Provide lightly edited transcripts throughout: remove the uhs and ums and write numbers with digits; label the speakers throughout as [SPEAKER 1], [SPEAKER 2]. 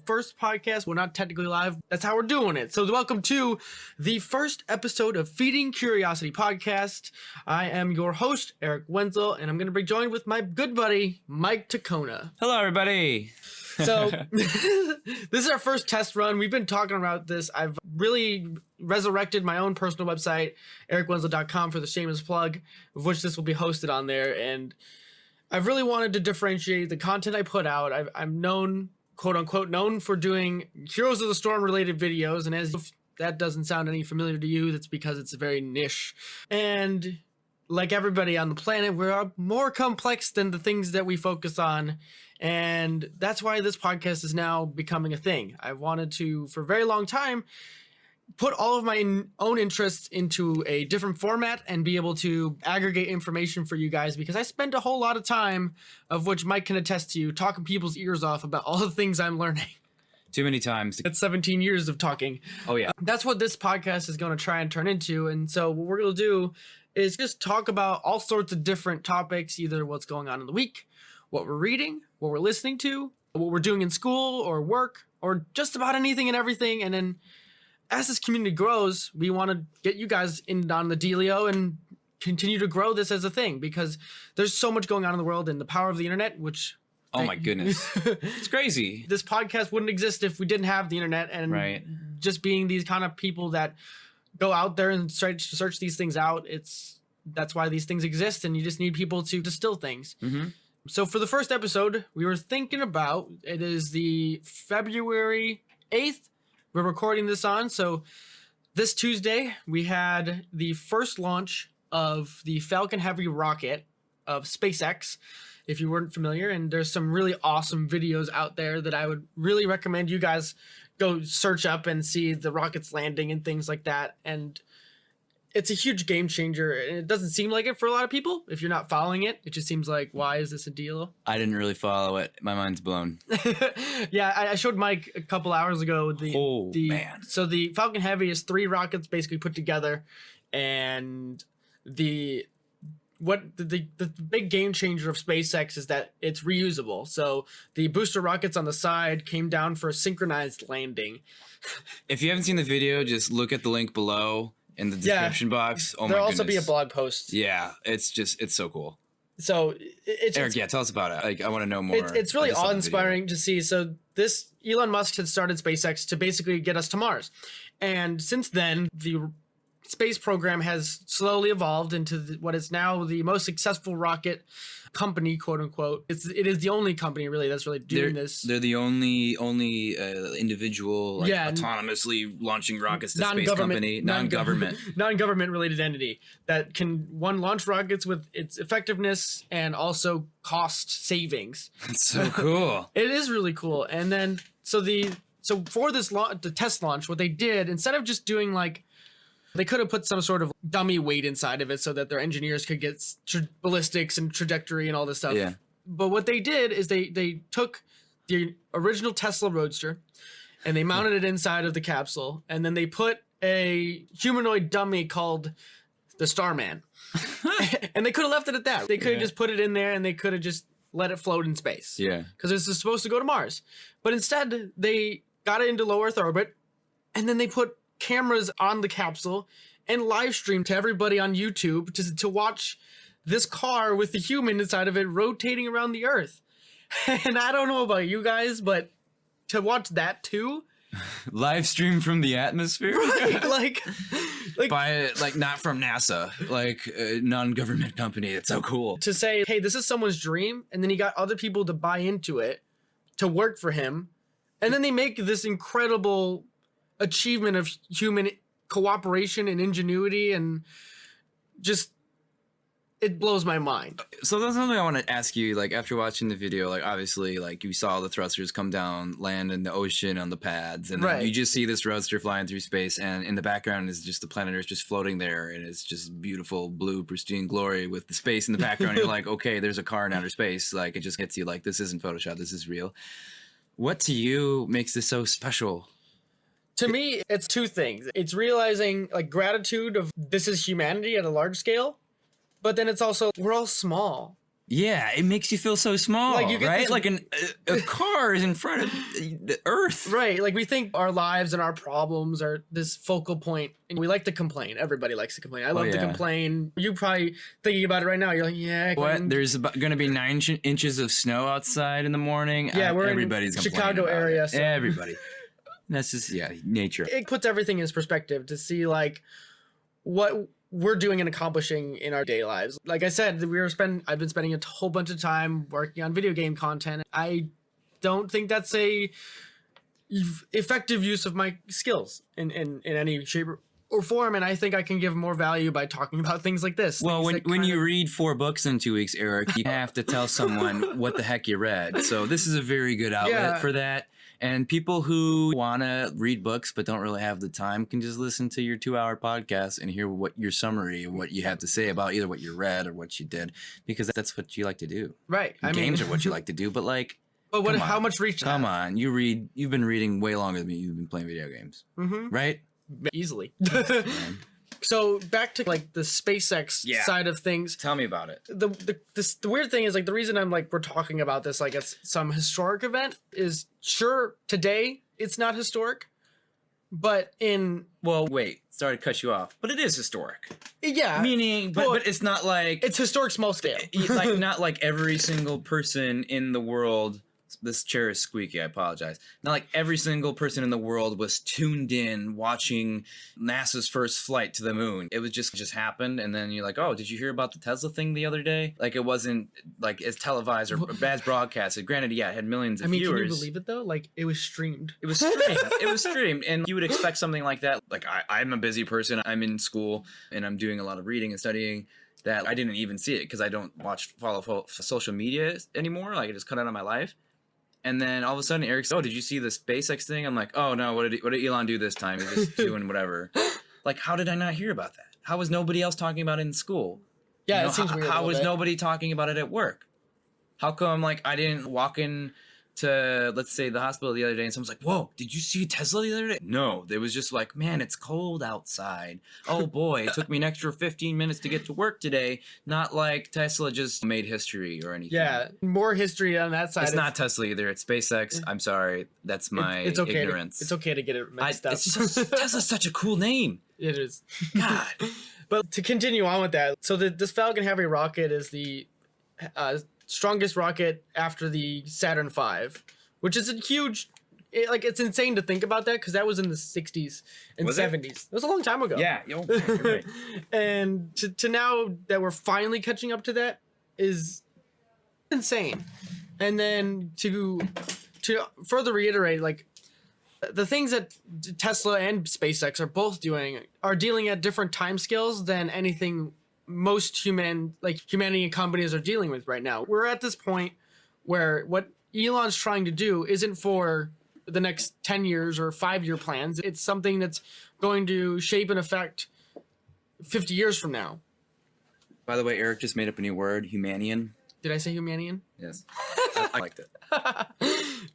[SPEAKER 1] first podcast. We're not technically live. That's how we're doing it. So welcome to the first episode of Feeding Curiosity Podcast. I am your host, Eric Wenzel, and I'm going to be joined with my good buddy, Mike Tacona.
[SPEAKER 2] Hello, everybody.
[SPEAKER 1] So this is our first test run. We've been talking about this. I've really resurrected my own personal website, ericwenzel.com, for the shameless plug, of which this will be hosted on there. And I've really wanted to differentiate the content I put out. I'm known, quote unquote, known for doing Heroes of the Storm related videos. And as if that doesn't sound any familiar to you, that's because it's very niche. And like everybody on the planet, we're more complex than the things that we focus on. And that's why this podcast is now becoming a thing. I wanted to, for a very long time, put all of my own interests into a different format and be able to aggregate information for you guys, because I spend a whole lot of time, of which Mike can attest to, talking people's ears off about all the things I'm learning.
[SPEAKER 2] Too many times.
[SPEAKER 1] It's 17 years of talking.
[SPEAKER 2] Oh, yeah.
[SPEAKER 1] That's what this podcast is going to try and turn into. And so what we're going to do is just talk about all sorts of different topics, either what's going on in the week, what we're reading, what we're listening to, what we're doing in school or work, or just about anything and everything. And then as this community grows, we want to get you guys in on the dealio and continue to grow this as a thing, because there's so much going on in the world and the power of the internet, which...
[SPEAKER 2] Oh my goodness. It's crazy.
[SPEAKER 1] This podcast wouldn't exist if we didn't have the internet, and
[SPEAKER 2] right.
[SPEAKER 1] Just being these kind of people that go out there and search these things out. That's why these things exist, and you just need people to distill things. Mm-hmm. So for the first episode, we were thinking about, it is the February 8th we're recording this on. So this Tuesday, we had the first launch of the Falcon Heavy rocket of SpaceX, if you weren't familiar. And there's some really awesome videos out there that I would really recommend you guys go search up and see the rockets landing and things like that. And it's a huge game changer, and it doesn't seem like it for a lot of people. If you're not following it, it just seems like, why is this a deal?
[SPEAKER 2] I didn't really follow it. My mind's blown.
[SPEAKER 1] Yeah, I showed Mike a couple hours ago.
[SPEAKER 2] Man.
[SPEAKER 1] So the Falcon Heavy is 3 rockets basically put together, and the big game changer of SpaceX is that it's reusable. So the booster rockets on the side came down for a synchronized landing.
[SPEAKER 2] If you haven't seen the video, just look at the link below in the description box. Oh my goodness.
[SPEAKER 1] There'll also be a blog post.
[SPEAKER 2] Yeah, it's so cool.
[SPEAKER 1] So
[SPEAKER 2] Eric, tell us about it. Like, I want to know more.
[SPEAKER 1] It's really awe-inspiring to see. So this Elon Musk had started SpaceX to basically get us to Mars, and since then the space program has slowly evolved into what is now the most successful rocket company, quote unquote. It is the only company really that's really doing this.
[SPEAKER 2] They're the only individual autonomously launching rockets to space company, non-government
[SPEAKER 1] related entity that can launch rockets with its effectiveness and also cost savings.
[SPEAKER 2] That's so cool.
[SPEAKER 1] It is really cool. And then so for this the test launch, what they did, instead of just doing they could have put some sort of dummy weight inside of it so that their engineers could get ballistics and trajectory and all this stuff.
[SPEAKER 2] Yeah.
[SPEAKER 1] But what they did is they took the original Tesla Roadster and they mounted it inside of the capsule, and then they put a humanoid dummy called the Starman. And they could have left it at that. They could have just put it in there, and they could have just let it float in space.
[SPEAKER 2] Yeah.
[SPEAKER 1] Because this is supposed to go to Mars. But instead, they got it into low Earth orbit, and then they put cameras on the capsule and live stream to everybody on YouTube to watch this car with the human inside of it rotating around the Earth. And I don't know about you guys, but to watch that too,
[SPEAKER 2] live stream from the atmosphere,
[SPEAKER 1] right? like
[SPEAKER 2] by not from NASA, a non-government company. It's so cool
[SPEAKER 1] to say, hey, this is someone's dream, and then he got other people to buy into it to work for him, and then they make this incredible achievement of human cooperation and ingenuity, and just it blows my mind.
[SPEAKER 2] So that's something I want to ask you. After watching the video, obviously, you saw the thrusters come down, land in the ocean on the pads, and then you just see this roadster flying through space, and in the background is just the planet Earth just floating there, and it's just beautiful blue pristine glory with the space in the background. You're like, okay, there's a car in outer space. It just hits you this isn't Photoshop, this is real. What to you makes this so special?
[SPEAKER 1] To me, it's 2 things. It's realizing gratitude of this is humanity at a large scale, but then it's also, we're all small.
[SPEAKER 2] Yeah, it makes you feel so small,
[SPEAKER 1] like you get
[SPEAKER 2] right?
[SPEAKER 1] this,
[SPEAKER 2] like a car is in front of the Earth.
[SPEAKER 1] Right, like we think our lives and our problems are this focal point, and we like to complain. Everybody likes to complain. I love to complain. You probably thinking about it right now. You're like, yeah.
[SPEAKER 2] What? There's going to be 9 inches of snow outside in the morning.
[SPEAKER 1] Yeah, we're
[SPEAKER 2] everybody's
[SPEAKER 1] in Chicago area.
[SPEAKER 2] So. Everybody. That's just nature.
[SPEAKER 1] It puts everything in perspective to see like what we're doing and accomplishing in our day lives. Like I said, I've been spending a whole bunch of time working on video game content. I don't think that's a effective use of my skills in any shape or form, and I think I can give more value by talking about things like this.
[SPEAKER 2] Well, when you read 4 books in 2 weeks, Eric, you have to tell someone what the heck you read. So this is a very good outlet for that. And people who want to read books but don't really have the time can just listen to your 2-hour podcast and hear what your summary and what you have to say about either what you read or what you did, because that's what you like to do.
[SPEAKER 1] Right.
[SPEAKER 2] Games are what you like to do, but like.
[SPEAKER 1] But what? How much reach?
[SPEAKER 2] Come on, you've been reading way longer than me. You've been playing video games, right?
[SPEAKER 1] Easily. So back to like the SpaceX side of things.
[SPEAKER 2] Tell me about it.
[SPEAKER 1] The weird thing is like the reason I'm like we're talking about this like it's some historic event is sure today it's not historic, but
[SPEAKER 2] sorry to cut you off, but it is historic.
[SPEAKER 1] Yeah,
[SPEAKER 2] meaning, but it's not like
[SPEAKER 1] it's historic small scale.
[SPEAKER 2] Like not like every single person in the world. This chair is squeaky. I apologize. Not like every single person in the world was tuned in watching NASA's first flight to the moon. It was just happened, and then you're like, oh, did you hear about the Tesla thing the other day? Like it wasn't like as televised or as broadcasted. Granted, it had millions of viewers.
[SPEAKER 1] Can you believe it though? Like it was streamed.
[SPEAKER 2] It was streamed. It was streamed, and you would expect something like that. Like I'm a busy person. I'm in school, and I'm doing a lot of reading and studying. That I didn't even see it because I don't follow social media anymore. Like I just cut out of my life. And then all of a sudden, Eric said, oh, did you see the SpaceX thing? I'm like, oh, no, what did Elon do this time? He's just doing whatever. Like, how did I not hear about that? How was nobody else talking about it in school?
[SPEAKER 1] Yeah, it seems weird.
[SPEAKER 2] How was nobody talking about it at work? How come, like, I didn't walk in to, let's say, the hospital the other day and someone's like, whoa, did you see Tesla the other day? No, it was just like, man, it's cold outside. Oh, boy, it took me an extra 15 minutes to get to work today. Not like Tesla just made history or anything.
[SPEAKER 1] Yeah, more history on that side.
[SPEAKER 2] It's not Tesla either. It's SpaceX. I'm sorry. That's my ignorance.
[SPEAKER 1] It's okay to get it mixed up.
[SPEAKER 2] Tesla's such a cool name.
[SPEAKER 1] It is.
[SPEAKER 2] God.
[SPEAKER 1] But to continue on with that, so this Falcon Heavy rocket is the strongest rocket after the Saturn V, which is a huge, it's insane to think about that because that was in the 60s and 70s. It was a long time ago.
[SPEAKER 2] Yeah, you're right.
[SPEAKER 1] And to now that we're finally catching up to that is insane. And then to further reiterate, like the things that Tesla and SpaceX are both doing are dealing at different timescales than anything most humanity and companies are dealing with right now. We're at this point where what Elon's trying to do isn't for the next 10 years or 5-year plans. It's something that's going to shape and affect 50 years from now.
[SPEAKER 2] By the way, Eric just made up a new word, humanian.
[SPEAKER 1] Did I say humanian?
[SPEAKER 2] Yes. I liked it.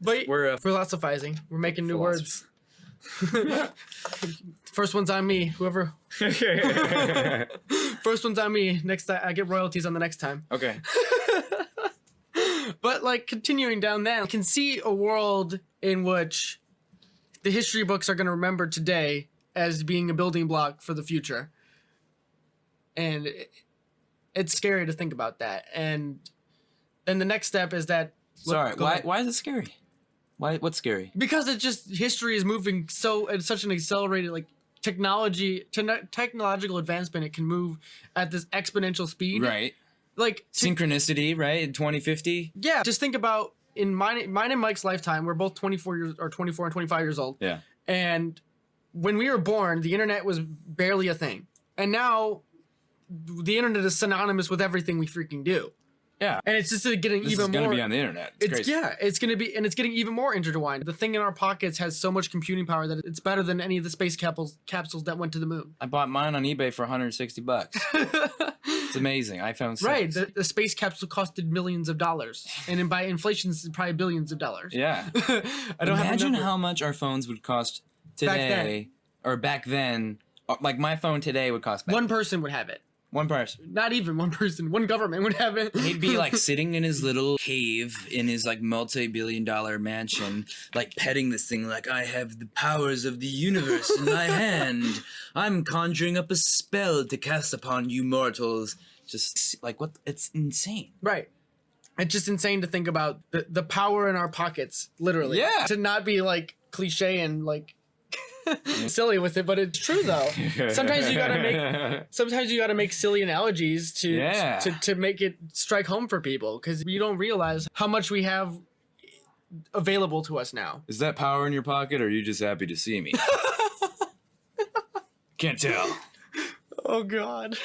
[SPEAKER 1] But we're philosophizing. We're making new words. First one's on me. Whoever. First one's on me. Next, I get royalties on the next time.
[SPEAKER 2] Okay.
[SPEAKER 1] But like continuing down that, I can see a world in which the history books are going to remember today as being a building block for the future, and it's scary to think about that. And then the next step is that.
[SPEAKER 2] Sorry, why is it scary? What's scary?
[SPEAKER 1] Because it just history is moving so at such an accelerated technological advancement. It can move at this exponential speed.
[SPEAKER 2] Right.
[SPEAKER 1] Like
[SPEAKER 2] synchronicity, right? In 2050.
[SPEAKER 1] Yeah. Just think about in mine and Mike's lifetime. We're both 24 and 25 years old.
[SPEAKER 2] Yeah.
[SPEAKER 1] And when we were born, the internet was barely a thing, and now the internet is synonymous with everything we freaking do.
[SPEAKER 2] Yeah.
[SPEAKER 1] And it's just getting even more.
[SPEAKER 2] It's going to be on the internet. It's crazy.
[SPEAKER 1] Yeah, it's going to be, and it's getting even more intertwined. The thing in our pockets has so much computing power that it's better than any of the space capsules that went to the moon.
[SPEAKER 2] I bought mine on eBay for $160. It's amazing. iPhone 6.
[SPEAKER 1] Right. The space capsule costed millions of dollars. And by inflation, it's probably billions of dollars.
[SPEAKER 2] Yeah.
[SPEAKER 1] Imagine
[SPEAKER 2] how much our phones would cost today. Back then. Or back then. Like my phone today would cost.
[SPEAKER 1] One person would have it.
[SPEAKER 2] One person.
[SPEAKER 1] Not even one person. One government would have it.
[SPEAKER 2] He'd be like sitting in his little cave in his like multi-billion-dollar mansion, like petting this thing like, I have the powers of the universe in my hand. I'm conjuring up a spell to cast upon you mortals. Just like what? It's insane.
[SPEAKER 1] Right. It's just insane to think about the power in our pockets, literally.
[SPEAKER 2] Yeah.
[SPEAKER 1] To not be like cliche and like silly with it, but it's true though. Sometimes you gotta make silly analogies to make it strike home for people, because you don't realize how much we have available to us now.
[SPEAKER 2] Is that power in your pocket, or are you just happy to see me? Can't tell.
[SPEAKER 1] Oh God.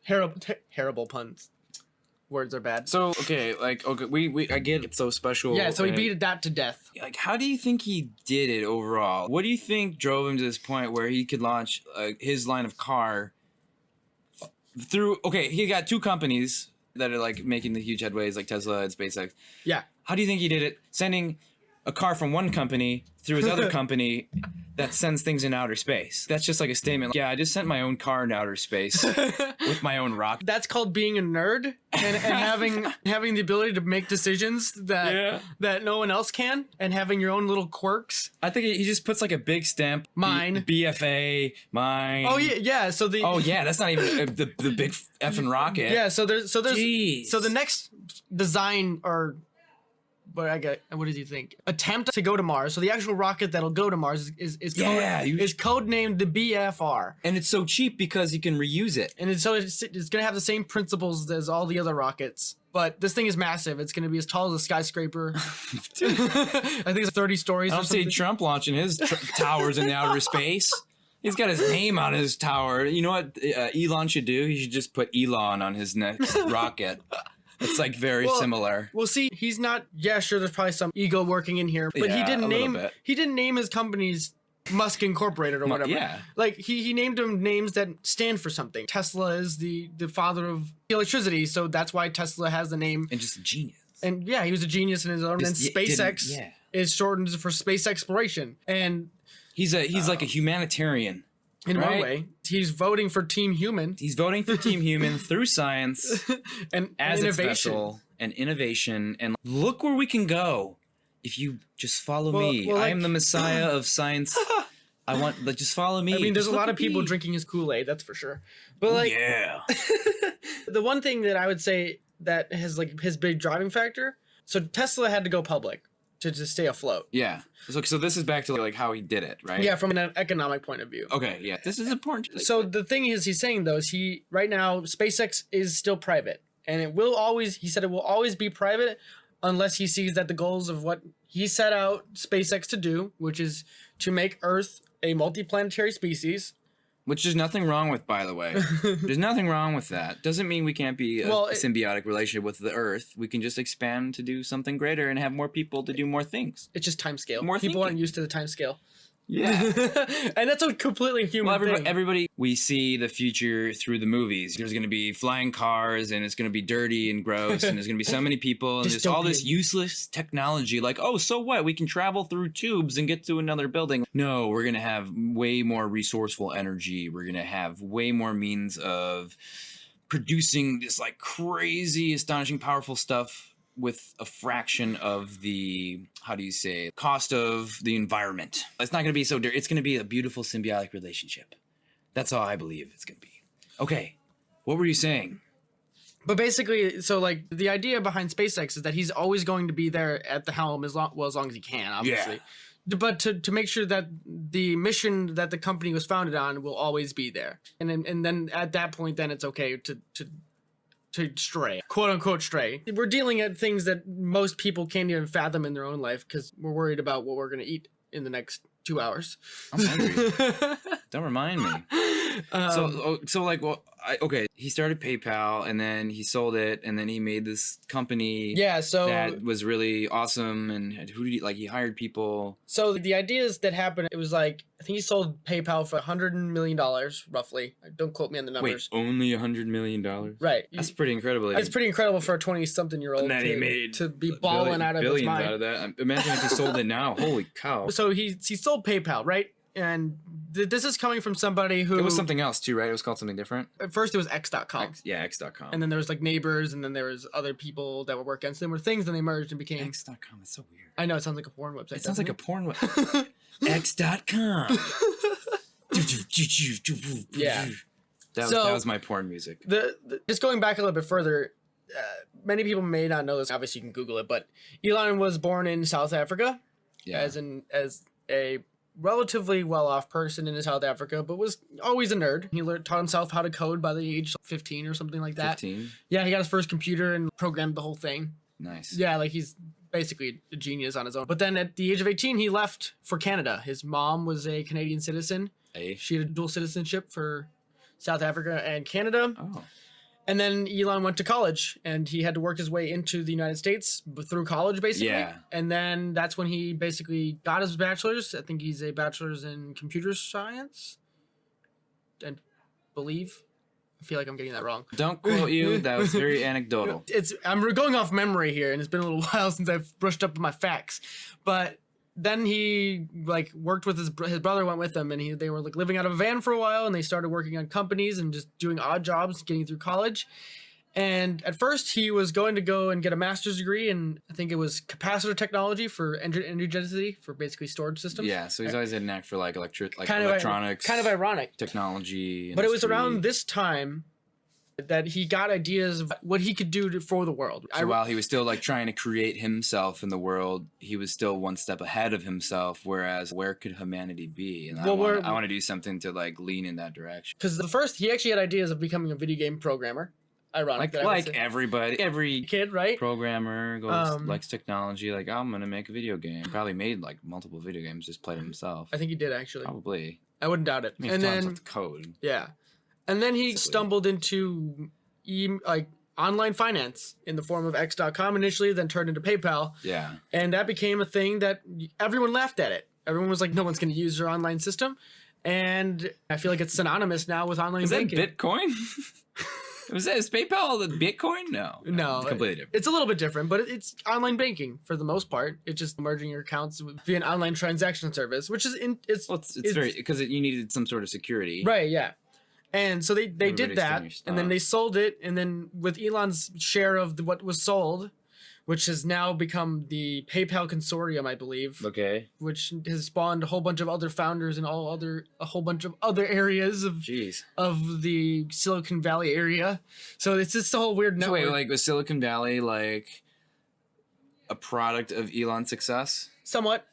[SPEAKER 1] Terrible puns. Words are bad.
[SPEAKER 2] So okay, we I get it's so special.
[SPEAKER 1] Yeah, so he beat that to death.
[SPEAKER 2] Like, how do you think he did it overall? What do you think drove him to this point where he could launch his line of car through? Okay, he got 2 companies that are like making the huge headways, like Tesla and SpaceX.
[SPEAKER 1] Yeah.
[SPEAKER 2] How do you think he did it? Sending a car from one company through his other company that sends things in outer space. That's just like a statement. Yeah, I just sent my own car into outer space with my own rocket.
[SPEAKER 1] That's called being a nerd and having the ability to make decisions that no one else can, and having your own little quirks.
[SPEAKER 2] I think he just puts like a big stamp.
[SPEAKER 1] Mine.
[SPEAKER 2] BFA. Mine.
[SPEAKER 1] Oh yeah. So
[SPEAKER 2] that's not even the big effing rocket.
[SPEAKER 1] Yeah. So there's
[SPEAKER 2] Jeez.
[SPEAKER 1] So the next design or. What did you think? Attempt to go to Mars. So the actual rocket that'll go to Mars is codenamed the BFR.
[SPEAKER 2] And it's so cheap because you can reuse it.
[SPEAKER 1] And it's going to have the same principles as all the other rockets. But this thing is massive. It's going to be as tall as a skyscraper. I think it's 30 stories.
[SPEAKER 2] I don't see Trump launching his towers in outer space. He's got his name on his tower. You know what Elon should do? He should just put Elon on his next rocket. It's like very similar.
[SPEAKER 1] Well, see, he's not. Yeah, sure. There's probably some ego working in here, but he didn't name his companies Musk Incorporated or whatever.
[SPEAKER 2] Yeah,
[SPEAKER 1] like he named them names that stand for something. Tesla is the father of electricity, so that's why Tesla has the name.
[SPEAKER 2] And just a genius.
[SPEAKER 1] And yeah, he was a genius in his own. And SpaceX is shortened for space exploration. And
[SPEAKER 2] he's like a humanitarian.
[SPEAKER 1] In one way, he's voting for Team Human.
[SPEAKER 2] He's voting for Team Human through science
[SPEAKER 1] and
[SPEAKER 2] innovation. And innovation. And look where we can go if you just follow me. I am the messiah of science. Just follow me.
[SPEAKER 1] I mean, there's a lot of people drinking his Kool-Aid, that's for sure. But the one thing that I would say that has like his big driving factor. So Tesla had to go public to just stay afloat.
[SPEAKER 2] Yeah. So this is back to like how he did it, right?
[SPEAKER 1] Yeah, from an economic point of view.
[SPEAKER 2] Okay, yeah. This is important.
[SPEAKER 1] So the thing he's saying though is right now SpaceX is still private, and it will always be private unless he sees that the goals of what he set out SpaceX to do, which is to make Earth a multiplanetary species.
[SPEAKER 2] Which there's nothing wrong with, by the way. There's nothing wrong with that. Doesn't mean we can't be a symbiotic relationship with the Earth. We can just expand to do something greater and have more people to do more things.
[SPEAKER 1] It's just time scale.
[SPEAKER 2] More
[SPEAKER 1] people
[SPEAKER 2] thinking.
[SPEAKER 1] aren't used to the time scale.
[SPEAKER 2] Yeah.
[SPEAKER 1] And that's a completely human thing.
[SPEAKER 2] Everybody, we see the future through the movies. There's going to be flying cars, and it's going to be dirty and gross, and there's going to be so many people, and there's all this useless technology. Like, oh, so what? We can travel through tubes and get to another building. No, we're going to have way more resourceful energy. We're going to have way more means of producing this like crazy, astonishing, powerful stuff with a fraction of the, cost of the environment. It's not going to be so dirty. It's going to be a beautiful symbiotic relationship. That's how I believe it's going to be. Okay, what were you saying?
[SPEAKER 1] But basically, so like the idea behind SpaceX is that he's always going to be there at the helm as long as he can, obviously. Yeah. But to make sure that the mission that the company was founded on will always be there. And then at that point, then it's okay to stray, quote unquote stray. We're dealing at things that most people can't even fathom in their own life because we're worried about what we're going to eat in the next 2 hours.
[SPEAKER 2] I'm hungry. Don't remind me. He started PayPal and then he sold it and then he made this company that was really awesome. And he hired people. So
[SPEAKER 1] the ideas that happened, it was like, I think he sold PayPal for $100 million, roughly. Don't quote me on the numbers.
[SPEAKER 2] Wait, only $100 million?
[SPEAKER 1] Right.
[SPEAKER 2] That's pretty incredible.
[SPEAKER 1] It's pretty incredible for a 20-something-year-old to be balling out of his mind.
[SPEAKER 2] Out of that. Imagine if he sold it now. Holy cow.
[SPEAKER 1] So he sold PayPal, right? And this is coming from somebody who...
[SPEAKER 2] It was something else too, right? It was called something different?
[SPEAKER 1] At first it was X.com.
[SPEAKER 2] X.com.
[SPEAKER 1] And then there was like neighbors, and then there was other people that would work on similar things, and they merged and became...
[SPEAKER 2] X.com, it's so weird.
[SPEAKER 1] I know, it sounds like a porn website.
[SPEAKER 2] It sounds like a porn website. X.com.
[SPEAKER 1] Yeah.
[SPEAKER 2] That was my porn music.
[SPEAKER 1] Just going back a little bit further, many people may not know this. Obviously, you can Google it, but Elon was born in South Africa, as a relatively well-off person in South Africa, but was always a nerd. He taught himself how to code by the age of 15 or something like that.
[SPEAKER 2] 15?
[SPEAKER 1] Yeah, he got his first computer and programmed the whole thing.
[SPEAKER 2] Nice.
[SPEAKER 1] Yeah, like he's basically a genius on his own. But then at the age of 18, he left for Canada. His mom was a Canadian citizen.
[SPEAKER 2] Hey.
[SPEAKER 1] She had a dual citizenship for South Africa and Canada.
[SPEAKER 2] Oh.
[SPEAKER 1] And then Elon went to college, and he had to work his way into the United States through college, basically.
[SPEAKER 2] Yeah.
[SPEAKER 1] And then that's when he basically got his bachelor's. I think he's a bachelor's in computer science. I believe. I feel like I'm getting that wrong.
[SPEAKER 2] Don't quote you. That was very anecdotal.
[SPEAKER 1] I'm going off memory here, and it's been a little while since I've brushed up on my facts. But then he like worked with his brother went with him, and they were like living out of a van for a while, and they started working on companies and just doing odd jobs, getting through college. And at first he was going to go and get a master's degree in, I think it was capacitor technology for energy density for basically storage systems.
[SPEAKER 2] Yeah, so he's always had a knack for like electronics,
[SPEAKER 1] kind of ironic
[SPEAKER 2] technology.
[SPEAKER 1] But it was around this time that he got ideas of what he could do for the world.
[SPEAKER 2] So while he was still like trying to create himself in the world, he was still one step ahead of himself. Whereas where could humanity be? And I want to do something to like lean in that direction.
[SPEAKER 1] Because he actually had ideas of becoming a video game programmer. Ironic.
[SPEAKER 2] Like everybody, every
[SPEAKER 1] kid, right?
[SPEAKER 2] Programmer likes technology. Like, I'm gonna make a video game. Probably made like multiple video games, just played himself.
[SPEAKER 1] I think he did actually.
[SPEAKER 2] Probably.
[SPEAKER 1] I wouldn't doubt it.
[SPEAKER 2] And then code.
[SPEAKER 1] Yeah. And then he stumbled into online finance in the form of X.com initially, then turned into PayPal.
[SPEAKER 2] Yeah. And
[SPEAKER 1] that became a thing that everyone laughed at it. Everyone was like, no one's going to use your online system. And I feel like it's synonymous now with online banking.
[SPEAKER 2] Is that Bitcoin? Is PayPal the Bitcoin? No. It's completely different.
[SPEAKER 1] It's a little bit different, but it's online banking for the most part. It's just merging your accounts via an online transaction service, which is it's
[SPEAKER 2] very because you needed some sort of security.
[SPEAKER 1] Right, yeah. And so they did that, and then they sold it, and then with Elon's share of what was sold, which has now become the PayPal consortium, I believe.
[SPEAKER 2] Okay.
[SPEAKER 1] Which has spawned a whole bunch of other founders in a whole bunch of other areas of the Silicon Valley area. So it's just a whole weird network.
[SPEAKER 2] So wait, like was Silicon Valley like a product of Elon's success?
[SPEAKER 1] Somewhat.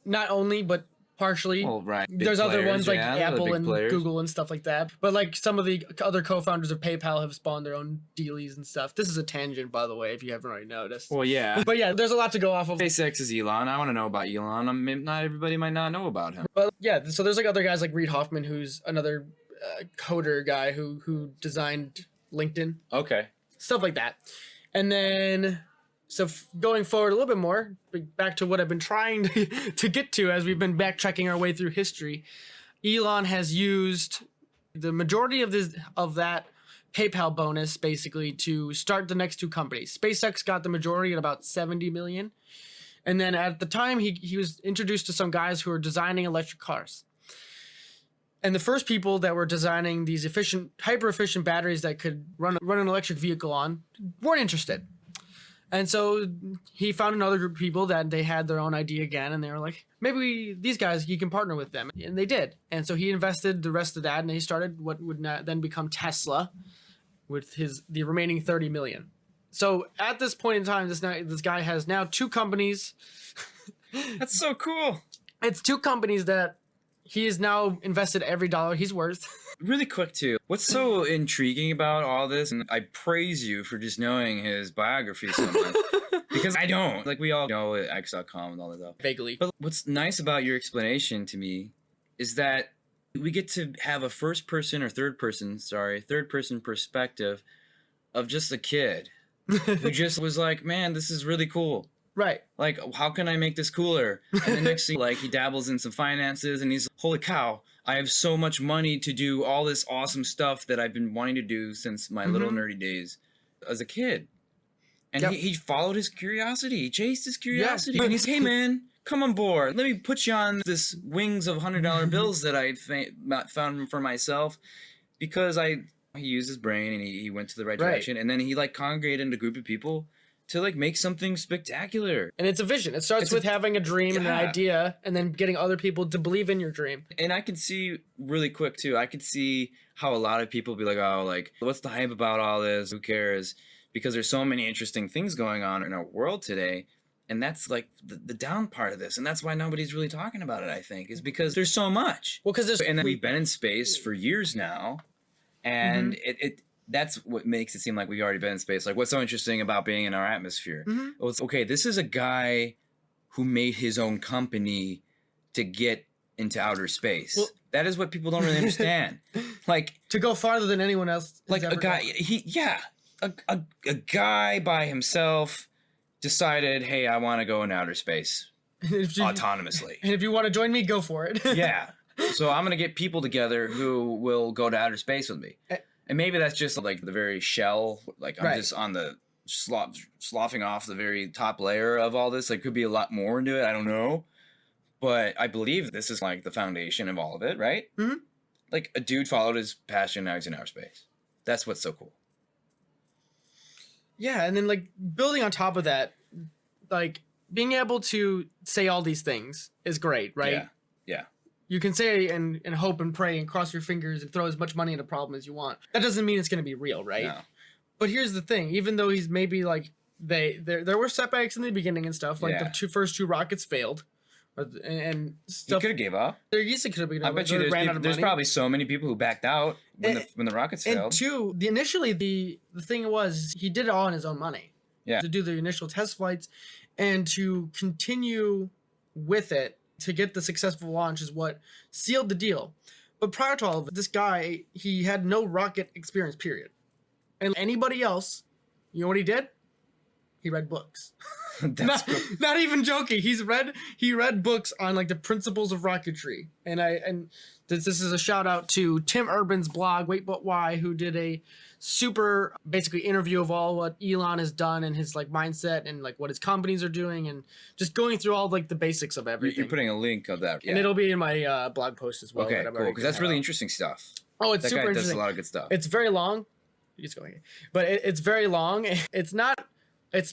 [SPEAKER 1] Not only, but partially.
[SPEAKER 2] Well, right.
[SPEAKER 1] There's other ones like Apple and Google and stuff like that. But like some of the other co-founders of PayPal have spawned their own dealies and stuff. This is a tangent, by the way, if you haven't already noticed.
[SPEAKER 2] Well, yeah.
[SPEAKER 1] But yeah, there's a lot to go off of.
[SPEAKER 2] SpaceX is Elon. I want to know about Elon. I mean, not everybody might not know about him.
[SPEAKER 1] But yeah, so there's like other guys like Reid Hoffman, who's another coder guy who designed LinkedIn.
[SPEAKER 2] Okay.
[SPEAKER 1] Stuff like that. And then... So going forward a little bit more, back to what I've been trying to get to as we've been backtracking our way through history, Elon has used the majority of that PayPal bonus basically to start the next two companies. SpaceX got the majority at about 70 million. And then at the time, he was introduced to some guys who were designing electric cars. And the first people that were designing these hyper efficient batteries that could run an electric vehicle on weren't interested. And so he found another group of people that they had their own idea again, and they were like, maybe these guys, you can partner with them. And they did. And so he invested the rest of that, and he started what would then become Tesla with the remaining 30 million. So at this point in time, this guy has now two companies.
[SPEAKER 2] That's so cool.
[SPEAKER 1] It's two companies that he has now invested every dollar he's worth.
[SPEAKER 2] Really quick, too. What's so intriguing about all this, and I praise you for just knowing his biography so much, because I don't. Like, we all know X.com and all that stuff.
[SPEAKER 1] Vaguely.
[SPEAKER 2] But what's nice about your explanation to me is that we get to have a third person perspective of just a kid who just was like, man, this is really cool.
[SPEAKER 1] Right.
[SPEAKER 2] Like, how can I make this cooler? And the next thing, like, he dabbles in some finances, and he's, holy cow, I have so much money to do all this awesome stuff that I've been wanting to do since my little nerdy days as a kid. And he followed his curiosity. He chased his curiosity. And he's, hey, man, come on board. Let me put you on this wings of $100 bills that I found for myself, because he used his brain and he went to the right direction, and then he like congregated a group of people to like make something spectacular.
[SPEAKER 1] And it's a vision. It starts with having a dream and an idea, and then getting other people to believe in your dream.
[SPEAKER 2] And I can see really quick too, I could see how a lot of people be like, oh, like, what's the hype about all this? Who cares? Because there's so many interesting things going on in our world today. And that's like the down part of this. And that's why nobody's really talking about it, I think, is because there's so much.
[SPEAKER 1] Well, because
[SPEAKER 2] and then we've been in space for years now. And that's what makes it seem like we've already been in space. Like, what's so interesting about being in our atmosphere? Well, it's okay, this is a guy who made his own company to get into outer space. Well, that is what people don't really understand. Like,
[SPEAKER 1] to go farther than anyone else.
[SPEAKER 2] Like a guy, a guy by himself decided, hey, I want to go in outer space autonomously.
[SPEAKER 1] And if you want to join me, go for it.
[SPEAKER 2] Yeah. So I'm going to get people together who will go to outer space with me. And maybe that's just like the very shell. Like, I'm just on the sloughing off the very top layer of all this. Like, could be a lot more into it. I don't know. But I believe this is like the foundation of all of it, right? Like, a dude followed his passion, now he's in outer space. That's what's so cool.
[SPEAKER 1] Yeah, and then like building on top of that, like being able to say all these things is great, right?
[SPEAKER 2] Yeah.
[SPEAKER 1] You can say and hope and pray and cross your fingers and throw as much money at a problem as you want. That doesn't mean it's going to be real, right?
[SPEAKER 2] No.
[SPEAKER 1] But here's the thing: even though he's maybe like there were setbacks in the beginning and stuff, like the first two rockets failed, and stuff.
[SPEAKER 2] He could have gave up.
[SPEAKER 1] There easily could have been.
[SPEAKER 2] I bet you there's probably so many people who backed out when the rockets failed.
[SPEAKER 1] And two, initially the thing was he did it all on his own money.
[SPEAKER 2] Yeah.
[SPEAKER 1] To do the initial test flights, and to continue with it to get the successful launch is what sealed the deal. But prior to all of it, this guy, he had no rocket experience, period. And anybody else, you know what he did? He read books. Not even joking. He read books on like the principles of rocketry. And this is a shout out to Tim Urban's blog, Wait But Why, who did a super basically interview of all what Elon has done and his like mindset and like what his companies are doing and just going through all like the basics of everything.
[SPEAKER 2] You're putting a link of that.
[SPEAKER 1] And it'll be in my blog post as well.
[SPEAKER 2] Okay, cool. Because that's really interesting stuff.
[SPEAKER 1] Oh, it's super interesting.
[SPEAKER 2] That guy does a lot of good stuff.
[SPEAKER 1] It's very long. It's going, but it's very long. It's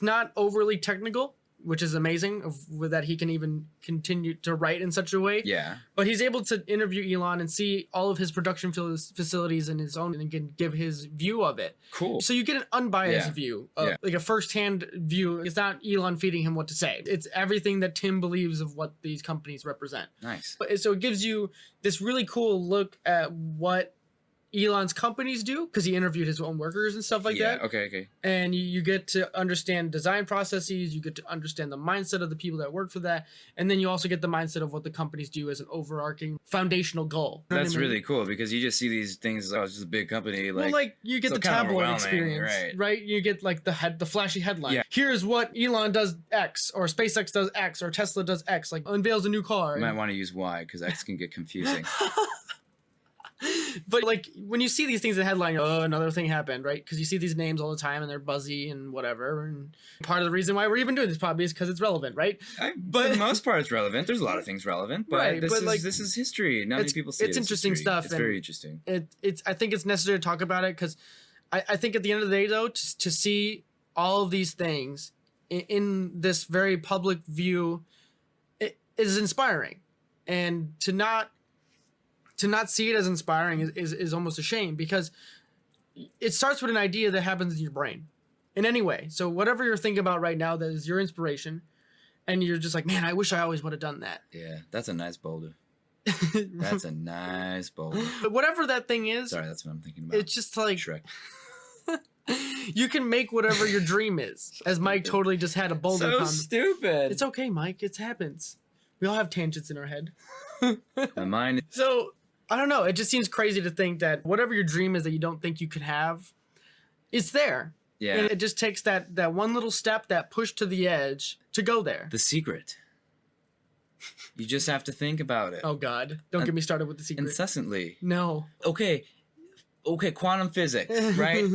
[SPEAKER 1] not overly technical, which is amazing that he can even continue to write in such a way.
[SPEAKER 2] Yeah.
[SPEAKER 1] But he's able to interview Elon and see all of his production facilities in his own and can give his view of it.
[SPEAKER 2] Cool.
[SPEAKER 1] So you get an unbiased view, like a first-hand view. It's not Elon feeding him what to say. It's everything that Tim believes of what these companies represent.
[SPEAKER 2] Nice.
[SPEAKER 1] So it gives you this really cool look at what Elon's companies do, because he interviewed his own workers and stuff like that.
[SPEAKER 2] Okay.
[SPEAKER 1] And you get to understand design processes, you get to understand the mindset of the people that work for that, and then you also get the mindset of what the companies do as an overarching foundational goal. You know
[SPEAKER 2] That's really cool, because you just see these things, oh, it's just a big company. Like,
[SPEAKER 1] well, like you get the tabloid experience, right? You get like the flashy headline. Yeah. Here's what Elon does X, or SpaceX does X, or Tesla does X, like unveils a new car.
[SPEAKER 2] You might want to use Y, because X can get confusing.
[SPEAKER 1] But like when you see these things in the headline, oh, another thing happened, right? Because you see these names all the time and they're buzzy and whatever. And part of the reason why we're even doing this probably is because it's relevant, right?
[SPEAKER 2] But for the most part, it's relevant. There's a lot of things relevant, but this is history. Not many people see it.
[SPEAKER 1] It's interesting stuff.
[SPEAKER 2] It's very interesting.
[SPEAKER 1] I think it's necessary to talk about it because I think at the end of the day, though, to see all of these things in this very public view, it is inspiring, and to not see it as inspiring is almost a shame, because it starts with an idea that happens in your brain in any way. So whatever you're thinking about right now, that is your inspiration, and you're just like, man, I wish I always would have done that.
[SPEAKER 2] Yeah, that's a nice boulder. That's a nice boulder.
[SPEAKER 1] But whatever that thing is,
[SPEAKER 2] sorry, that's what I'm thinking about.
[SPEAKER 1] It's just like
[SPEAKER 2] Shrek.
[SPEAKER 1] You can make whatever your dream is. As Mike totally just had a boulder
[SPEAKER 2] so stupid.
[SPEAKER 1] It's okay, Mike. It happens. We all have tangents in our head.
[SPEAKER 2] Mine.
[SPEAKER 1] So I don't know. It just seems crazy to think that whatever your dream is that you don't think you could have, it's there.
[SPEAKER 2] Yeah.
[SPEAKER 1] And it just takes that one little step, that push to the edge to go there.
[SPEAKER 2] The secret. You just have to think about it.
[SPEAKER 1] Oh, God. Don't get me started with the secret.
[SPEAKER 2] Incessantly.
[SPEAKER 1] No.
[SPEAKER 2] Okay, quantum physics, right?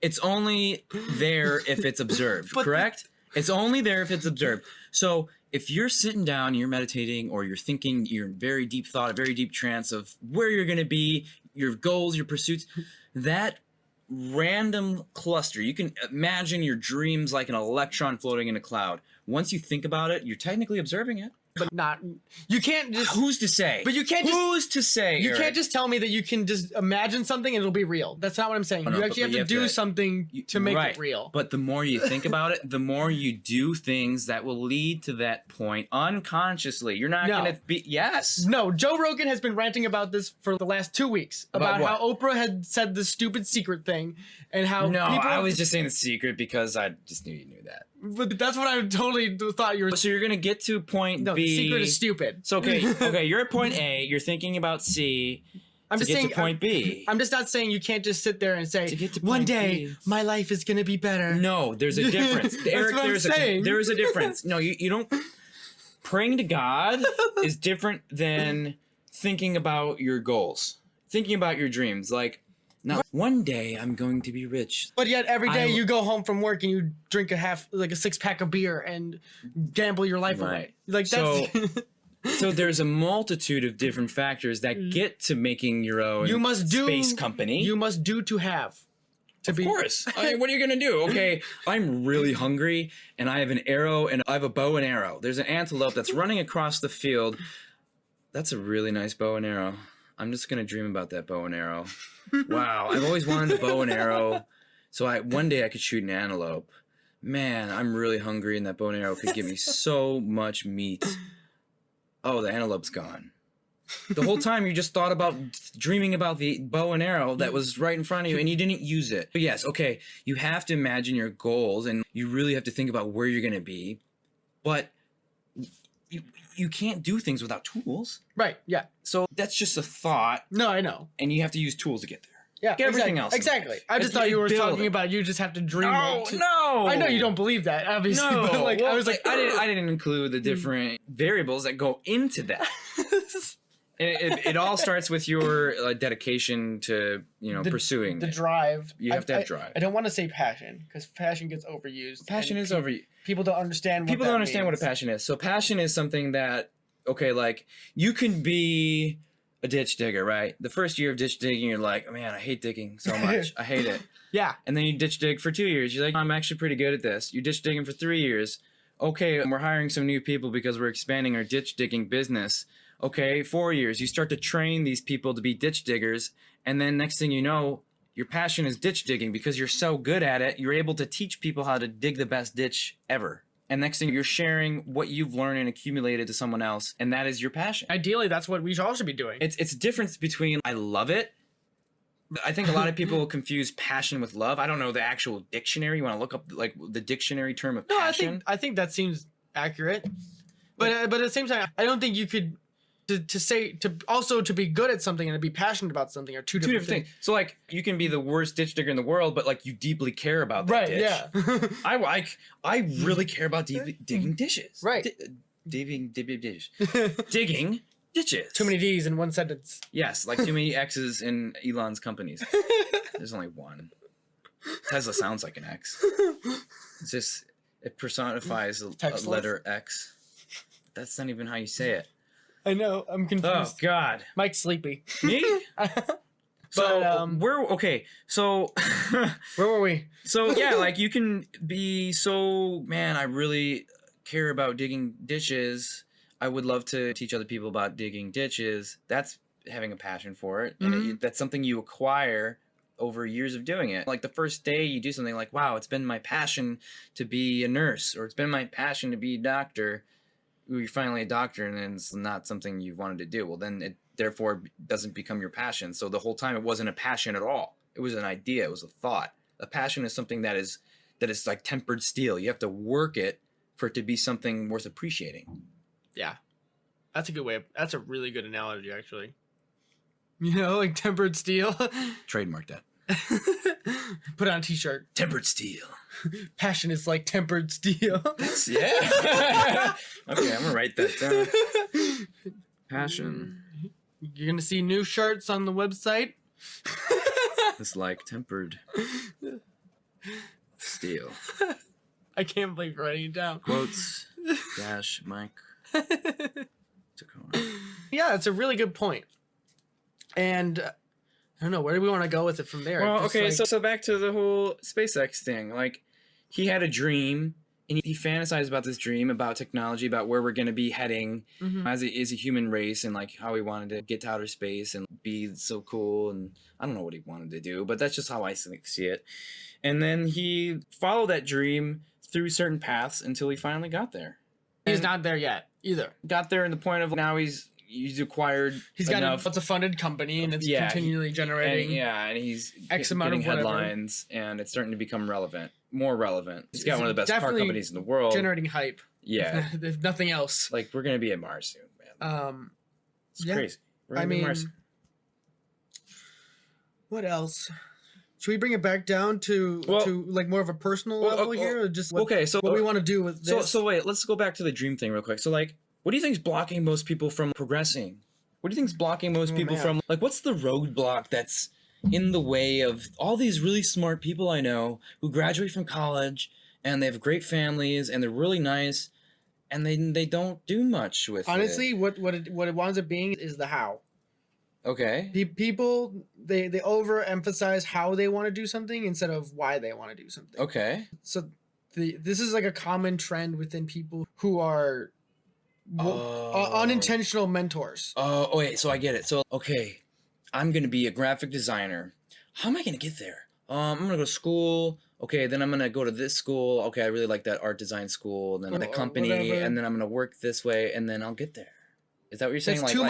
[SPEAKER 2] It's only there if it's observed, correct? It's only there if it's observed. So if you're sitting down, you're meditating, or you're thinking, you're in very deep thought, a very deep trance of where you're going to be, your goals, your pursuits, that random cluster, you can imagine your dreams like an electron floating in a cloud. Once you think about it, you're technically observing it.
[SPEAKER 1] But not, you can't just,
[SPEAKER 2] who's to say?
[SPEAKER 1] But you can't just,
[SPEAKER 2] who's to say?
[SPEAKER 1] You
[SPEAKER 2] Eric?
[SPEAKER 1] can't just tell me that you can just imagine something and it'll be real. That's not what I'm saying. You actually have to do something to make it real.
[SPEAKER 2] But the more you think about it, the more you do things that will lead to that point unconsciously. You're not going to be,
[SPEAKER 1] No, Joe Rogan has been ranting about this for the last 2 weeks. About how Oprah had said the stupid secret thing and how
[SPEAKER 2] I was just saying the secret because I just knew you knew that.
[SPEAKER 1] But that's what I totally thought you were.
[SPEAKER 2] So you're going to get to point B.
[SPEAKER 1] The secret is stupid.
[SPEAKER 2] So, okay, you're at point A. You're thinking about C. I'm just saying, to point B.
[SPEAKER 1] I'm just not saying you can't just sit there and say, one day my life is going to be better.
[SPEAKER 2] No, there's a difference. Eric, there is a difference. No, you don't. Praying to God is different than thinking about your goals, thinking about your dreams. Like, now, one day I'm going to be rich.
[SPEAKER 1] But yet every day you go home from work and you drink a 6-pack of beer and gamble your life away. Like that's.
[SPEAKER 2] So there's a multitude of different factors that get to making your own space company.
[SPEAKER 1] You must do to have.
[SPEAKER 2] Of course. I mean, what are you going to do? Okay, I'm really hungry and I have an arrow and I have a bow and arrow. There's an antelope that's running across the field. That's a really nice bow and arrow. I'm just going to dream about that bow and arrow. Wow, I've always wanted a bow and arrow. So one day I could shoot an antelope. Man, I'm really hungry and that bow and arrow could give me so much meat. Oh, the antelope's gone. The whole time you just thought about dreaming about the bow and arrow that was right in front of you and you didn't use it. But yes, okay, you have to imagine your goals and you really have to think about where you're going to be. But you can't do things without tools.
[SPEAKER 1] Right, yeah.
[SPEAKER 2] So that's just a thought.
[SPEAKER 1] No, I know.
[SPEAKER 2] And you have to use tools to get there.
[SPEAKER 1] Yeah,
[SPEAKER 2] get everything else.
[SPEAKER 1] Exactly. I just thought you were talking about you just have to dream.
[SPEAKER 2] No.
[SPEAKER 1] I know you don't believe that, obviously.
[SPEAKER 2] No.
[SPEAKER 1] But like, I was like,
[SPEAKER 2] I didn't include the different variables that go into that. It all starts with your dedication to pursuing
[SPEAKER 1] the drive.
[SPEAKER 2] You have to have drive.
[SPEAKER 1] I don't want to say passion because passion gets overused.
[SPEAKER 2] Passion is overused.
[SPEAKER 1] People don't understand.
[SPEAKER 2] People don't understand what a passion is. So passion is something that like you can be a ditch digger, right? The first year of ditch digging, you're like, man, I hate digging so much. I hate it.
[SPEAKER 1] Yeah.
[SPEAKER 2] And then you ditch dig for 2 years. You're like, I'm actually pretty good at this. You're ditch digging for 3 years. Okay, we're hiring some new people because we're expanding our ditch digging business. Okay, 4 years. You start to train these people to be ditch diggers. And then next thing you know, your passion is ditch digging because you're so good at it. You're able to teach people how to dig the best ditch ever. And next thing you're sharing what you've learned and accumulated to someone else. And that is your passion.
[SPEAKER 1] Ideally, that's what we all should be doing.
[SPEAKER 2] It's a difference between I love it. I think a lot of people confuse passion with love. I don't know the actual dictionary. You want to look up like the dictionary term of passion?
[SPEAKER 1] No, I think that seems accurate. But at the same time, I don't think you could to be good at something and to be passionate about something are two different things.
[SPEAKER 2] So like you can be the worst ditch digger in the world, but like you deeply care about that ditch.
[SPEAKER 1] Yeah.
[SPEAKER 2] I really care about digging dishes.
[SPEAKER 1] Right.
[SPEAKER 2] Digging ditches.
[SPEAKER 1] Too many D's in one sentence.
[SPEAKER 2] Yes, like too many X's in Elon's companies. There's only one. Tesla sounds like an X. It's just it personifies a letter X. That's not even how you say it.
[SPEAKER 1] I know. I'm confused.
[SPEAKER 2] Oh God,
[SPEAKER 1] Mike's sleepy.
[SPEAKER 2] Me? So we're okay. So
[SPEAKER 1] where were we?
[SPEAKER 2] So yeah, like you can be so man. I really care about digging ditches. I would love to teach other people about digging ditches. That's having a passion for it, and that's something you acquire over years of doing it. Like the first day you do something like, wow, it's been my passion to be a nurse, or it's been my passion to be a doctor. You're finally a doctor and then it's not something you wanted to do. Well, then it therefore doesn't become your passion. So the whole time it wasn't a passion at all. It was an idea. It was a thought. A passion is something that is like tempered steel. You have to work it for it to be something worth appreciating.
[SPEAKER 1] Yeah. That's a good way. That's a really good analogy, actually. You know, like tempered steel.
[SPEAKER 2] Trademark that.
[SPEAKER 1] Put on a t-shirt.
[SPEAKER 2] Tempered steel.
[SPEAKER 1] Passion is like tempered steel.
[SPEAKER 2] Yeah. Okay, I'm gonna write that down. Passion.
[SPEAKER 1] You're gonna see new shirts on the website.
[SPEAKER 2] It's like tempered steel.
[SPEAKER 1] I can't believe you're writing it down.
[SPEAKER 2] Quotes Dash Mike.
[SPEAKER 1] Yeah, it's a really good point. And I don't know, where do we want to go with it from there?
[SPEAKER 2] Well,
[SPEAKER 1] Just
[SPEAKER 2] okay,
[SPEAKER 1] like,
[SPEAKER 2] so back to the whole SpaceX thing. Like, he had a dream, and he fantasized about this dream, about technology, about where we're going to be heading as a human race, and like how he wanted to get to outer space and be so cool. And I don't know what he wanted to do, but that's just how I see it. And then he followed that dream through certain paths until he finally got there.
[SPEAKER 1] he's not there yet either.
[SPEAKER 2] Got there in the point of now he's acquired.
[SPEAKER 1] He's got it's a funded company, and it's continually generating.
[SPEAKER 2] And he's
[SPEAKER 1] X amount of
[SPEAKER 2] headlines, and it's starting to become more relevant. He's got one of the best car companies in the world,
[SPEAKER 1] generating hype.
[SPEAKER 2] Yeah,
[SPEAKER 1] if nothing else.
[SPEAKER 2] Like, we're gonna be at Mars soon, man. It's crazy. We're gonna be Mars.
[SPEAKER 1] What else? Should we bring it back down to like more of a personal level here, or just what we want to do with this?
[SPEAKER 2] So wait, let's go back to the dream thing real quick. So like, what do you think is blocking most people from progressing? What do you think is blocking most people from, like, what's the roadblock that's in the way of all these really smart people I know who graduate from college and they have great families and they're really nice and they don't do much with
[SPEAKER 1] Honestly, what it winds up being is the how.
[SPEAKER 2] Okay.
[SPEAKER 1] People, they overemphasize how they want to do something instead of why they want to do something.
[SPEAKER 2] Okay.
[SPEAKER 1] So this is like a common trend within people who are unintentional mentors.
[SPEAKER 2] Oh, wait, so I get it. So, okay, I'm going to be a graphic designer. How am I going to get there? I'm going to go to school. Okay, then I'm going to go to this school. Okay, I really like that art design school. And then the company, and then I'm going to work this way, and then I'll get there. Is that what you're saying?
[SPEAKER 1] That's too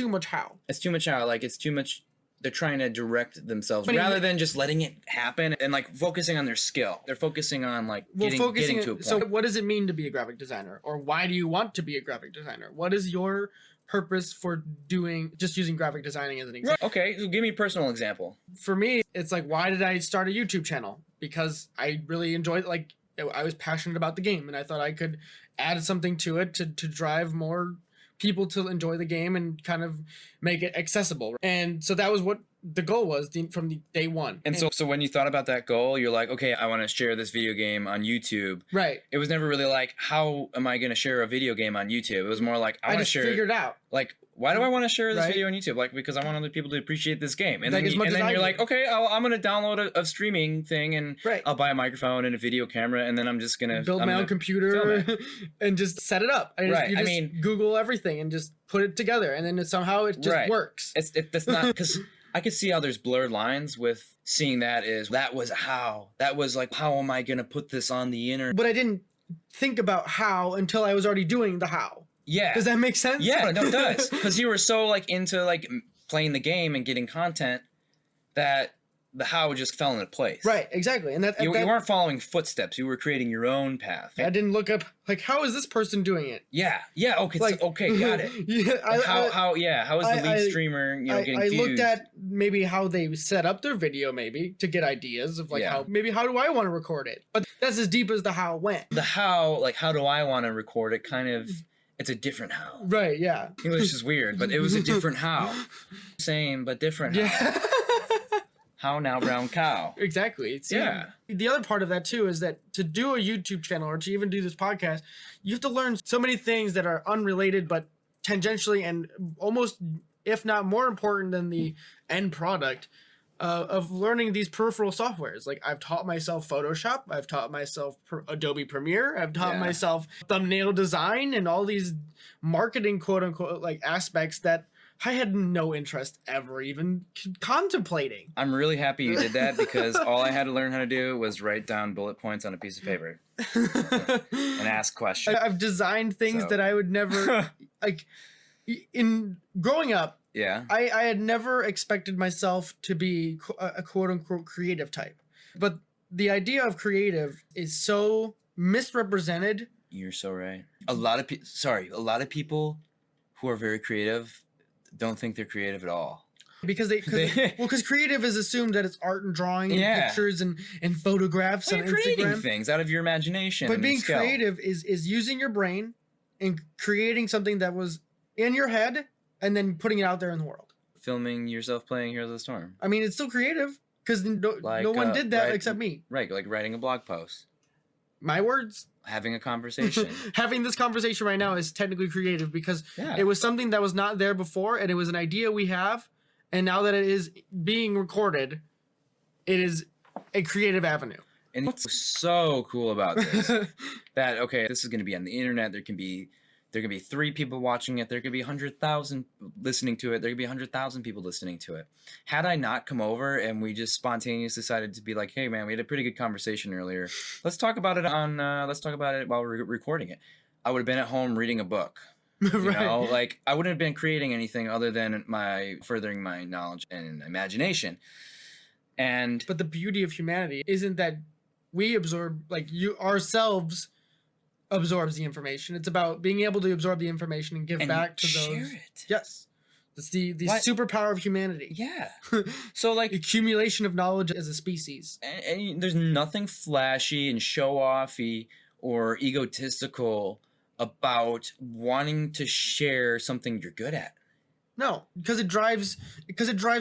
[SPEAKER 1] much how.
[SPEAKER 2] It's too much how. Like, it's too much. They're trying to direct themselves rather than just letting it happen and like focusing on their skill. They're focusing on like getting to a point.
[SPEAKER 1] So what does it mean to be a graphic designer, or why do you want to be a graphic designer? What is your purpose for using graphic designing as an example?
[SPEAKER 2] Okay, so give me a personal example.
[SPEAKER 1] For me, it's like, why did I start a YouTube channel? Because I really enjoyed, like, I was passionate about the game, and I thought I could add something to it to drive more people to enjoy the game and kind of make it accessible. And so that was what the goal was from the day one.
[SPEAKER 2] And so when you thought about that goal, you're like, okay, I want to share this video game on YouTube.
[SPEAKER 1] Right.
[SPEAKER 2] It was never really like, how am I going to share a video game on YouTube? It was more like, I want to share.
[SPEAKER 1] I just figured out.
[SPEAKER 2] Like, why do I want to share this video on YouTube? Like, because I want other people to appreciate this game. And then you're like, okay, I'm going to download a streaming thing, and I'll buy a microphone and a video camera, and then I'm just going to
[SPEAKER 1] build my own computer and just set it up. You just Google everything and just put it together, and then somehow it just works.
[SPEAKER 2] That's not, because I could see how there's blurred lines with seeing that was like, how am I going to put this on the internet?
[SPEAKER 1] But I didn't think about how until I was already doing the how.
[SPEAKER 2] Yeah.
[SPEAKER 1] Does that make sense?
[SPEAKER 2] Yeah, no, it does. Because you were so like into like playing the game and getting content that the how just fell into place.
[SPEAKER 1] Right, exactly. And
[SPEAKER 2] you weren't following footsteps. You were creating your own path.
[SPEAKER 1] I didn't look up like, how is this person doing it?
[SPEAKER 2] Yeah. Okay. Like, okay, got it. How is the lead streamer getting views?
[SPEAKER 1] I looked at maybe how they set up their video, maybe to get ideas of like how do I want to record it? But that's as deep as the how went.
[SPEAKER 2] The how, like, how do I want to record it? Kind of. It's a different how.
[SPEAKER 1] Right, yeah.
[SPEAKER 2] English is weird, but it was a different how. Same, but different how. Yeah. How now, brown cow.
[SPEAKER 1] Exactly. The other part of that, too, is that to do a YouTube channel or to even do this podcast, you have to learn so many things that are unrelated but tangentially and almost, if not more important than the end product, of learning these peripheral softwares. Like, I've taught myself Photoshop, I've taught myself Adobe Premiere, I've taught myself thumbnail design and all these marketing quote unquote like aspects that I had no interest ever even contemplating.
[SPEAKER 2] I'm really happy you did that, because all I had to learn how to do was write down bullet points on a piece of paper and ask questions.
[SPEAKER 1] I've designed things that I would never like in growing up.
[SPEAKER 2] Yeah.
[SPEAKER 1] I had never expected myself to be a quote-unquote creative type. But the idea of creative is so misrepresented.
[SPEAKER 2] You're so right. A lot of people who are very creative don't think they're creative at all.
[SPEAKER 1] Because because creative is assumed that it's art and drawing and pictures and photographs on Instagram.
[SPEAKER 2] Creating things out of your imagination.
[SPEAKER 1] But being creative is using your brain and creating something that was in your head and then putting it out there in the world.
[SPEAKER 2] Filming yourself playing Heroes of the Storm.
[SPEAKER 1] I mean, it's still creative because no one did that except me.
[SPEAKER 2] Right, like writing a blog post.
[SPEAKER 1] My words?
[SPEAKER 2] having a conversation.
[SPEAKER 1] Having this conversation right now is technically creative because
[SPEAKER 2] Yeah.
[SPEAKER 1] it was something that was not there before, and it was an idea we have, and now that it is being recorded, it is a creative avenue.
[SPEAKER 2] And what's so cool about this, that, okay, this is going to be on the internet. There can be 3 people watching it. There could be 100,000 listening to it. There could be 100,000 people listening to it. Had I not come over and we just spontaneously decided to be like, hey man, we had a pretty good conversation earlier. Let's talk about it while we're recording it. I would have been at home reading a book. You know, like I wouldn't have been creating anything other than furthering my knowledge and imagination. But
[SPEAKER 1] the beauty of humanity isn't that we absorb, like you ourselves absorbs the information. It's about being able to absorb the information and give back to
[SPEAKER 2] share
[SPEAKER 1] those.
[SPEAKER 2] It.
[SPEAKER 1] Yes. It's the superpower of humanity.
[SPEAKER 2] Yeah. So like
[SPEAKER 1] accumulation of knowledge as a species.
[SPEAKER 2] And there's nothing flashy and show-offy or egotistical about wanting to share something you're good at.
[SPEAKER 1] No, because it drives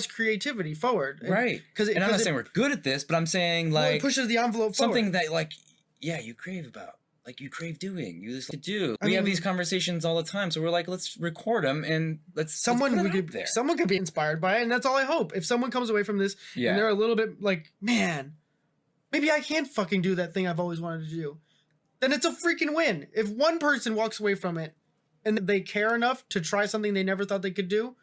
[SPEAKER 1] creativity forward.
[SPEAKER 2] Right. And I'm not saying we're good at this, but I'm saying like
[SPEAKER 1] it pushes the envelope forward.
[SPEAKER 2] Something that like, yeah, you crave about. Like you crave doing, you just like to do. We have these conversations all the time, so we're like, let's record them and someone
[SPEAKER 1] could be inspired by it, and that's all I hope. If someone comes away from this and they're a little bit like, man, maybe I can fucking do that thing I've always wanted to do, then it's a freaking win. If one person walks away from it and they care enough to try something they never thought they could do,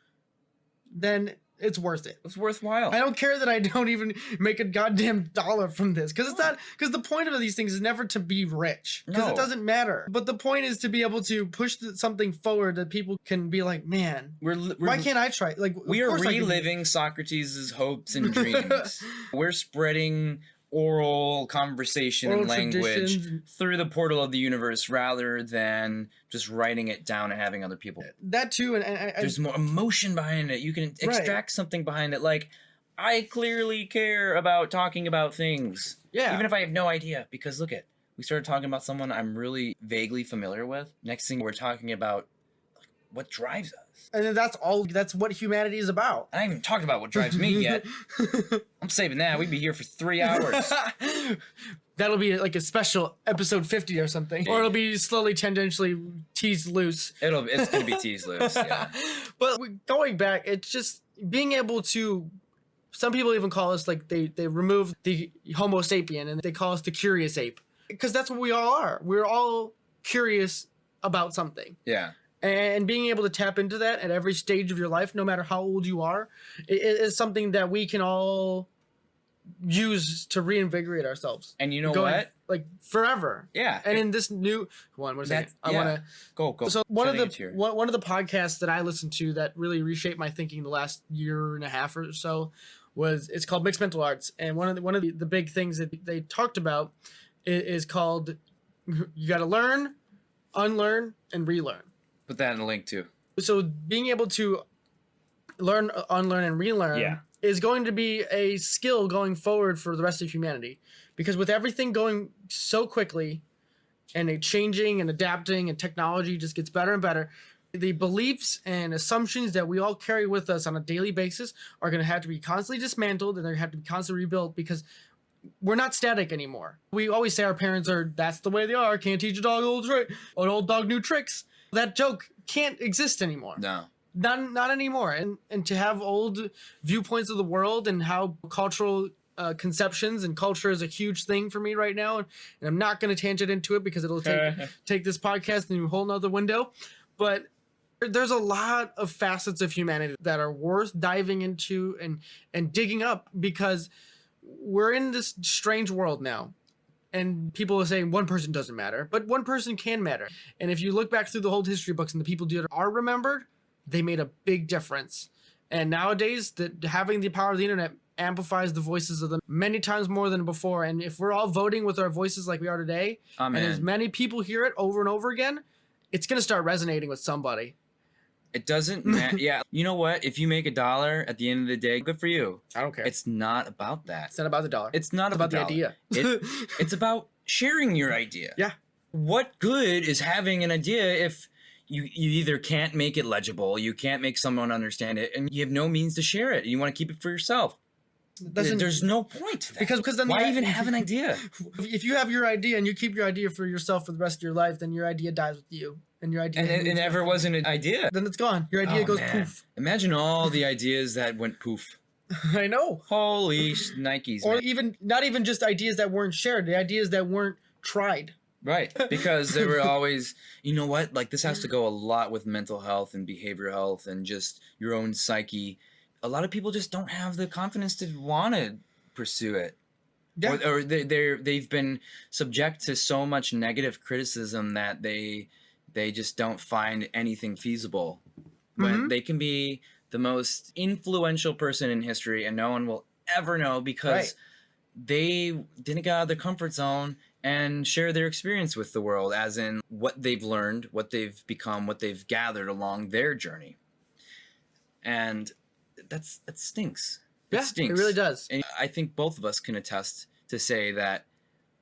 [SPEAKER 1] then it's worth it.
[SPEAKER 2] It's worthwhile.
[SPEAKER 1] I don't care that I don't even make a goddamn dollar from this, because it's not. Because the point of these things is never to be rich, because it doesn't matter. But the point is to be able to push something forward that people can be like, man, why can't I try? Like
[SPEAKER 2] we are reliving Socrates' hopes and dreams. We're spreading oral conversation and language through the portal of the universe rather than just writing it down and having other people.
[SPEAKER 1] That too, and
[SPEAKER 2] there's more emotion behind it. You can extract something behind it. Like, I clearly care about talking about things. Yeah. Even if I have no idea, because look at, we started talking about someone I'm really vaguely familiar with. Next thing we're talking about what drives us.
[SPEAKER 1] And that's what humanity is about.
[SPEAKER 2] I haven't even talked about what drives me yet. I'm saving that. We'd be here for 3 hours.
[SPEAKER 1] That'll be like a special episode 50 or something. Or it'll be slowly tangentially teased loose.
[SPEAKER 2] It's going to be teased loose, yeah.
[SPEAKER 1] But going back, it's just being able to, some people even call us, like, they remove the Homo sapien and they call us the curious ape. Because that's what we all are. We're all curious about something. Yeah. And being able to tap into that at every stage of your life, no matter how old you are, is something that we can all use to reinvigorate ourselves.
[SPEAKER 2] And you know what?
[SPEAKER 1] Like forever. Yeah. And in this new one, what is that? I want to go. So one of the podcasts that I listened to that really reshaped my thinking the last year and a half or so it's called Mixed Mental Arts. And one of the big things that they talked about is called, you got to learn, unlearn, and relearn.
[SPEAKER 2] Put that in a link too.
[SPEAKER 1] So being able to learn, unlearn, and relearn is going to be a skill going forward for the rest of humanity. Because with everything going so quickly and changing and adapting and technology just gets better and better, the beliefs and assumptions that we all carry with us on a daily basis are going to have to be constantly dismantled, and they're going to have to be constantly rebuilt, because we're not static anymore. We always say our parents that's the way they are. Can't teach a dog an old dog new tricks. That joke can't exist anymore. No. Not anymore. And to have old viewpoints of the world and how cultural conceptions and culture is a huge thing for me right now. And I'm not going to tangent into it because it'll take this podcast into a whole nother window. But there's a lot of facets of humanity that are worth diving into and digging up, because we're in this strange world now. And people are saying one person doesn't matter, but one person can matter. And if you look back through the whole history books and the people that are remembered, they made a big difference. And nowadays, having the power of the internet amplifies the voices of them many times more than before. And if we're all voting with our voices like we are today, and as many people hear it over and over again, it's going to start resonating with somebody.
[SPEAKER 2] It doesn't matter. Yeah. You know what? If you make $1 at the end of the day, good for you.
[SPEAKER 1] I don't care.
[SPEAKER 2] It's not about that.
[SPEAKER 1] It's not about the dollar.
[SPEAKER 2] It's not about
[SPEAKER 1] the idea.
[SPEAKER 2] It's about sharing your idea.
[SPEAKER 1] Yeah.
[SPEAKER 2] What good is having an idea if you either can't make it legible, you can't make someone understand it, and you have no means to share it, and you want to keep it for yourself? There's no point to that.
[SPEAKER 1] Because then
[SPEAKER 2] why even have an idea?
[SPEAKER 1] If you have your idea and you keep your idea for yourself for the rest of your life, then your idea dies with you. And your idea
[SPEAKER 2] it never was an idea.
[SPEAKER 1] Then it's gone. Your idea goes poof.
[SPEAKER 2] Imagine all the ideas that went poof.
[SPEAKER 1] I know.
[SPEAKER 2] Holy Nikes.
[SPEAKER 1] Or
[SPEAKER 2] man.
[SPEAKER 1] even not even just ideas that weren't shared, the ideas that weren't tried.
[SPEAKER 2] Right. Because they were always, you know what? Like this has to go a lot with mental health and behavioral health and just your own psyche. A lot of people just don't have the confidence to want to pursue it. Yeah. Or they've been subject to so much negative criticism that they just don't find anything feasible. When they can be the most influential person in history and no one will ever know because they didn't get out of their comfort zone and share their experience with the world, as in what they've learned, what they've become, what they've gathered along their journey. And that stinks. It stinks.
[SPEAKER 1] It really does.
[SPEAKER 2] And I think both of us can attest to say that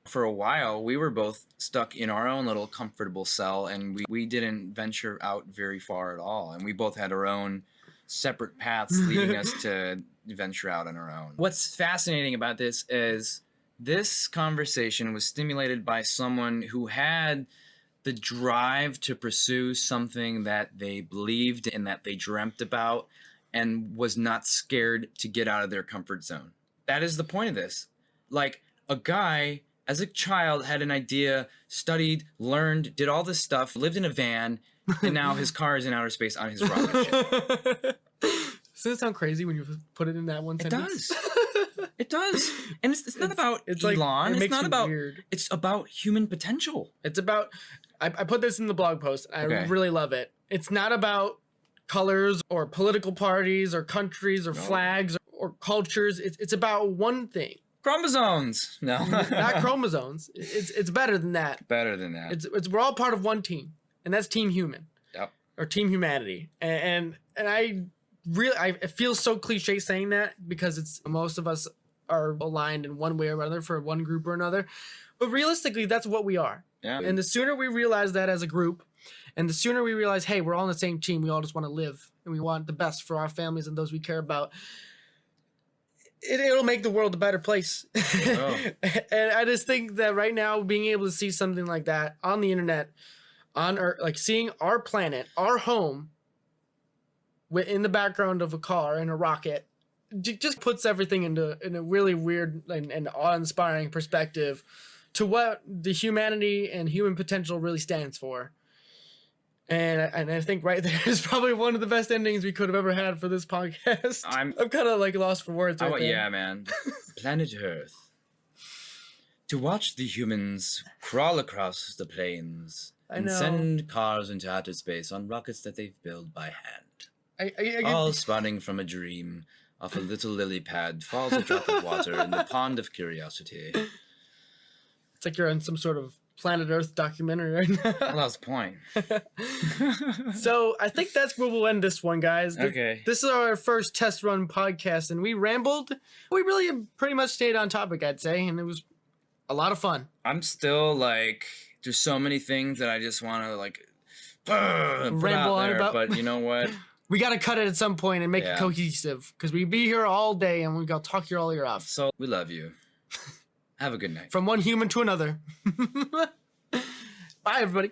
[SPEAKER 2] for a while we were both stuck in our own little comfortable cell and we didn't venture out very far at all. And we both had our own separate paths leading us to venture out on our own. What's fascinating about this is this conversation was stimulated by someone who had the drive to pursue something that they believed in, that they dreamt about, and was not scared to get out of their comfort zone. That is the point of this. Like, a guy, as a child, had an idea, studied, learned, did all this stuff, lived in a van, and now his car is in outer space on his rocket ship.
[SPEAKER 1] Doesn't it sound crazy when you put it in that one sentence?
[SPEAKER 2] It does. It does. And it's not about Elon. It's not about weird. It's about human potential.
[SPEAKER 1] It's about, I put this in the blog post. I really love it. It's not about colors or political parties or countries or flags or cultures. It's about one thing.
[SPEAKER 2] Chromosomes. No.
[SPEAKER 1] Not chromosomes. It's better than that.
[SPEAKER 2] Better than that.
[SPEAKER 1] We're all part of one team, and that's Team Human.
[SPEAKER 2] Yep.
[SPEAKER 1] Or Team Humanity. And I it feels so cliche saying that because it's most of us are aligned in one way or another for one group or another. But realistically, that's what we are.
[SPEAKER 2] Yeah.
[SPEAKER 1] And the sooner we realize that as a group, and the sooner we realize, hey, we're all on the same team, we all just want to live, and we want the best for our families and those we care about, it'll make the world a better place. Oh. And I just think that right now, being able to see something like that on the internet, on Earth, like seeing our planet, our home, in the background of a car and a rocket, just puts everything in a really weird and awe-inspiring perspective to what the humanity and human potential really stands for. And I think right there is probably one of the best endings we could have ever had for this podcast. I'm kind of like lost for words. Right there.
[SPEAKER 2] Yeah, man. Planet Earth. To watch the humans crawl across the plains and send cars into outer space on rockets that they've built by hand. All spawning from a dream. Off a little lily pad falls a drop of water in the pond of curiosity.
[SPEAKER 1] It's like you're on some sort of Planet Earth documentary right now.
[SPEAKER 2] Well, that's the point.
[SPEAKER 1] So I think that's where we'll end this one, guys.
[SPEAKER 2] Okay.
[SPEAKER 1] This is our first test run podcast, and we rambled. We really pretty much stayed on topic, I'd say, and it was a lot of fun.
[SPEAKER 2] I'm still like, there's so many things that I just want to like
[SPEAKER 1] ramble on about.
[SPEAKER 2] But you know what?
[SPEAKER 1] We got to cut it at some point and make it cohesive, because we'd be here all day and we got to talk your all ear off.
[SPEAKER 2] So we love you. Have a good night.
[SPEAKER 1] From one human to another. Bye, everybody.